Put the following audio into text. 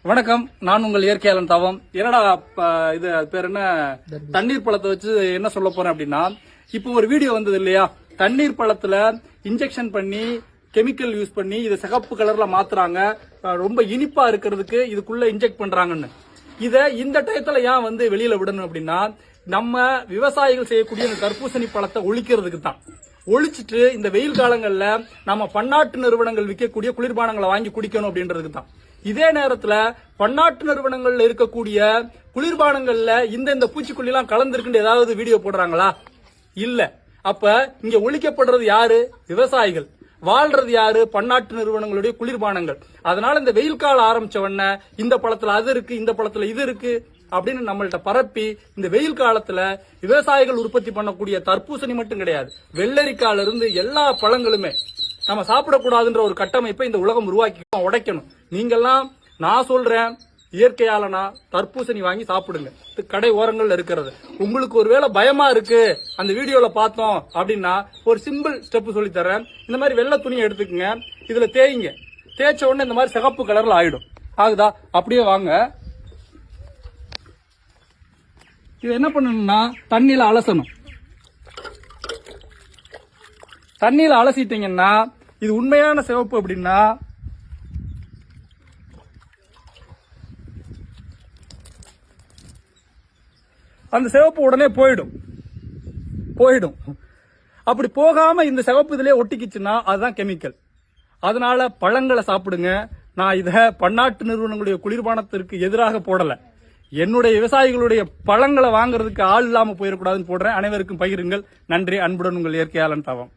வணக்கம், நான் உங்கள் இயற்கையாளன் தவம். என்னடா இது பேர் என்ன, தண்ணீர் பழத்தை வச்சு என்ன சொல்ல போறேன் அப்படின்னா, இப்போ ஒரு வீடியோ வந்தது இல்லையா, தண்ணீர் பழத்துல இன்ஜெக்ஷன் பண்ணி கெமிக்கல் யூஸ் பண்ணி இதை சிகப்பு கலர்ல மாத்துறாங்க, ரொம்ப இனிப்பா இருக்கிறதுக்கு இதுக்குள்ள இன்ஜெக்ட் பண்றாங்கன்னு. இத இந்த டயத்துல ஏன் வந்து வெளியில விடணும் அப்படின்னா, நம்ம விவசாயிகள் செய்யக்கூடிய இந்த தர்பூசணி பழத்தை ஒழிக்கிறதுக்கு தான். ஒழிச்சிட்டு இந்த வெயில் காலங்கள்ல நம்ம பன்னாட்டு நிறுவனங்கள் விற்கக்கூடிய குளிர்பானங்களை வாங்கி குடிக்கணும் அப்படின்றதுக்கு தான். இதே நேரத்துல பன்னாட்டு நிறுவனங்கள்ல இருக்கக்கூடிய குளிர்பானங்கள்ல இந்த பூச்சிக்கொல்லி எல்லாம் கலந்துருக்குன்னு ஏதாவது வீடியோ போடுறாங்களா? இல்ல. அப்ப இங்க ஒழிக்கப்படுறது யாரு? விவசாயிகள். வாழ்றது யாரு? பன்னாட்டு நிறுவனங்களுடைய குளிர்பானங்கள். அதனால இந்த வெயில் காலம் ஆரம்பிச்ச உடனே இந்த பழத்துல அது இருக்கு, இந்த பழத்துல இது இருக்கு அப்படின்னு நம்மள்ட்ட பரப்பி இந்த வெயில் காலத்துல விவசாயிகள் உற்பத்தி பண்ணக்கூடிய தர்பூசணி மட்டும் கிடையாது, வெள்ளரிக்கால இருந்து எல்லா பழங்களுமே நம்ம சாப்பிடக்கூடாதுன்ற ஒரு கட்டமைப்பை இந்த உலகம் உருவாக்கி உடைக்கணும். நீங்கெல்லாம் நான் சொல்றேன், இயற்கையாலனா தர்பூசணி வாங்கி சாப்பிடுங்க, கடை ஓரங்கள்ல இருக்கிறது. உங்களுக்கு ஒருவேளை பயமா இருக்கு அந்த வீடியோல பார்த்தோம் அப்படின்னா ஒரு சிம்பிள் ஸ்டெப் சொல்லி தரேன். இந்த மாதிரி வெள்ளை துணியை எடுத்துக்கங்க, இதுல தேய்ங்க, தேய்ச்ச உடனே இந்த மாதிரி சிகப்பு கலர்ல ஆயிடும். ஆகுதா? அப்படியே வாங்க. இது என்ன பண்ணணும்னா தண்ணியில அலசணும். தண்ணியில அலசிட்டீங்கன்னா இது உண்மையான சிவப்பு அப்படின்னா அந்த சிவப்பு உடனே போயிடும். அப்படி போகாம இந்த சிவப்பு இதுலயே ஒட்டிக்கிச்சுன்னா அதுதான் கெமிக்கல். அதனால பழங்களை சாப்பிடுங்க. நான் இத பன்னாட்டு நிறுவனங்களுடைய குளிர்பானத்திற்கு எதிராக போடல, என்னுடைய விவசாயிகளுடைய பழங்களை வாங்குறதுக்கு ஆள் இல்லாம போயிடக்கூடாதுன்னு போடுறேன். அனைவருக்கும் பகிருங்கள். நன்றி. அன்புடன் உங்கள் இயற்கையாளன் தவம்.